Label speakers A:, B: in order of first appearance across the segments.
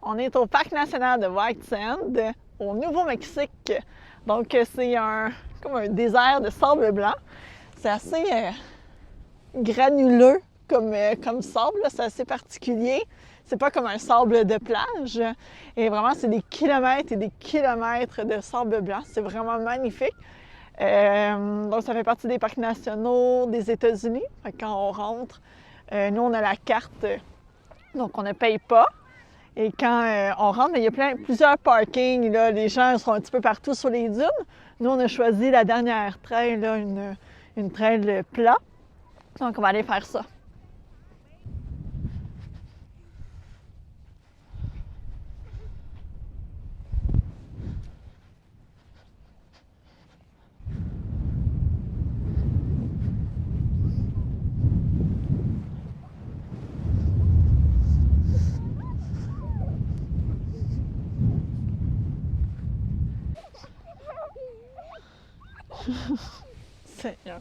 A: On est au Parc national de White Sand, au Nouveau-Mexique. Donc, c'est comme un désert de sable blanc. C'est assez granuleux comme sable, c'est assez particulier. C'est pas comme un sable de plage. Et vraiment, c'est des kilomètres et des kilomètres de sable blanc. C'est vraiment magnifique. Donc, ça fait partie des parcs nationaux des États-Unis. Quand on rentre, nous, on a la carte, donc on ne paye pas. Et quand on rentre, il y a plusieurs parkings. Là, les gens sont un petit peu partout sur les dunes. Nous, on a choisi la dernière trail, là, une trail plat. Donc, on va aller faire ça. Seigneur.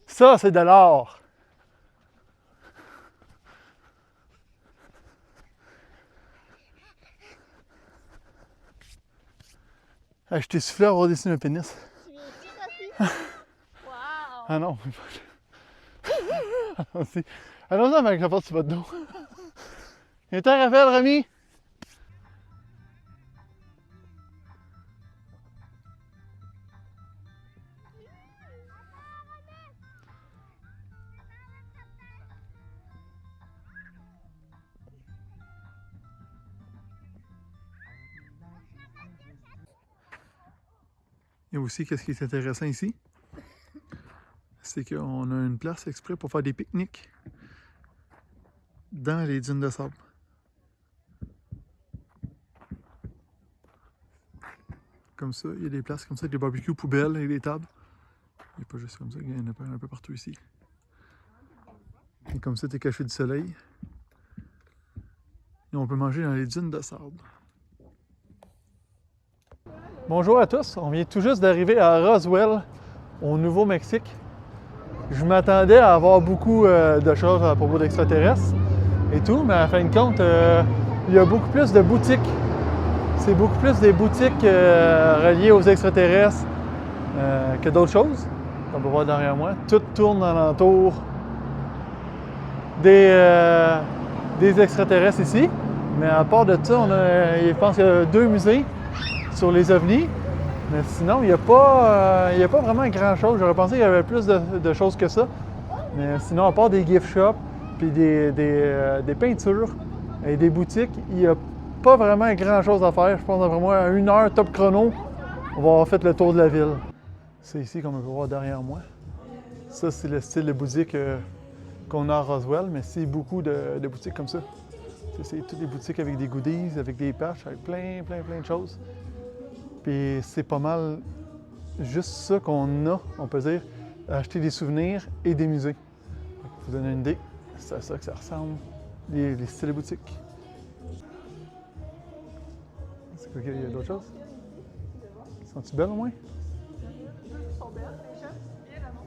B: Ça, c'est de l'or. Ah, je t'ai soufflé à avoir dessiné un pénis.
A: Tu viens ici, Sophie? Wow!
B: Ah non. Allons-y avec la porte sur votre dos. Viens-t'en, Raphaël, Rémi. Et aussi, qu'est-ce qui est intéressant ici? C'est qu'on a une place exprès pour faire des pique-niques dans les dunes de sable. Comme ça, il y a des places comme ça avec des barbecues, poubelles et des tables. Il n'y a pas juste comme ça, il y en a un peu partout ici. Et comme ça, tu es caché du soleil. Et on peut manger dans les dunes de sable. Bonjour à tous, on vient tout juste d'arriver à Roswell, au Nouveau-Mexique. Je m'attendais à avoir beaucoup de choses à propos d'extraterrestres et tout, mais en fin de compte, il y a beaucoup plus de boutiques. C'est beaucoup plus des boutiques reliées aux extraterrestres que d'autres choses. On peut voir derrière moi. Tout tourne alentour des extraterrestres ici. Mais à part de ça, je pense qu'il y a 2 musées sur les ovnis. Mais sinon, il n'y a pas vraiment grand-chose. J'aurais pensé qu'il y avait plus de choses que ça. Mais sinon, à part des gift shops, puis des peintures et des boutiques, il n'y a pas vraiment grand-chose à faire. Je pense que vraiment à 1 heure top chrono, on va avoir fait le tour de la ville. C'est ici qu'on peut voir derrière moi. Ça, c'est le style de boutique qu'on a à Roswell, mais c'est beaucoup de boutiques comme ça. C'est toutes des boutiques avec des goodies, avec des patchs, avec plein de choses. Puis c'est pas mal juste ça qu'on a, on peut dire, acheter des souvenirs et des musées. Pour vous donner une idée, c'est à ça que ça ressemble, les styles de boutique. C'est quoi qu'il y a d'autres choses? Sont-ils belles au moins?
A: Elles sont belles, les gens. Bien la montre.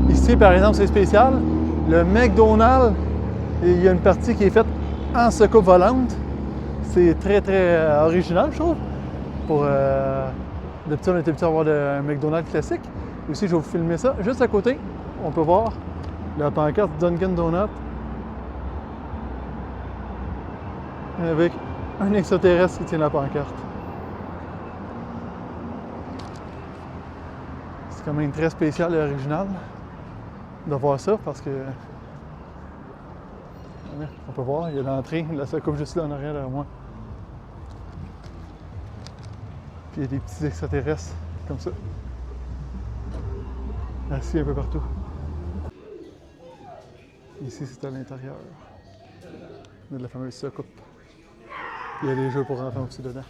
B: Ici, par exemple, c'est spécial. Le McDonald's, il y a une partie qui est faite en soucoupe volante. C'est très original, je trouve. D'habitude, on était habitué à avoir un McDonald's classique. Ici, je vais vous filmer ça. Juste à côté, on peut voir la pancarte Dunkin' Donut avec un extraterrestre qui tient la pancarte. C'est quand même très spécial et original de voir ça parce que on peut voir, il y a l'entrée, là ça coupe juste là en arrière derrière moi. Puis il y a des petits extraterrestres comme ça, assis un peu partout. Ici c'est à l'intérieur de la fameuse soucoupe. Il y a des jeux pour enfants aussi dedans.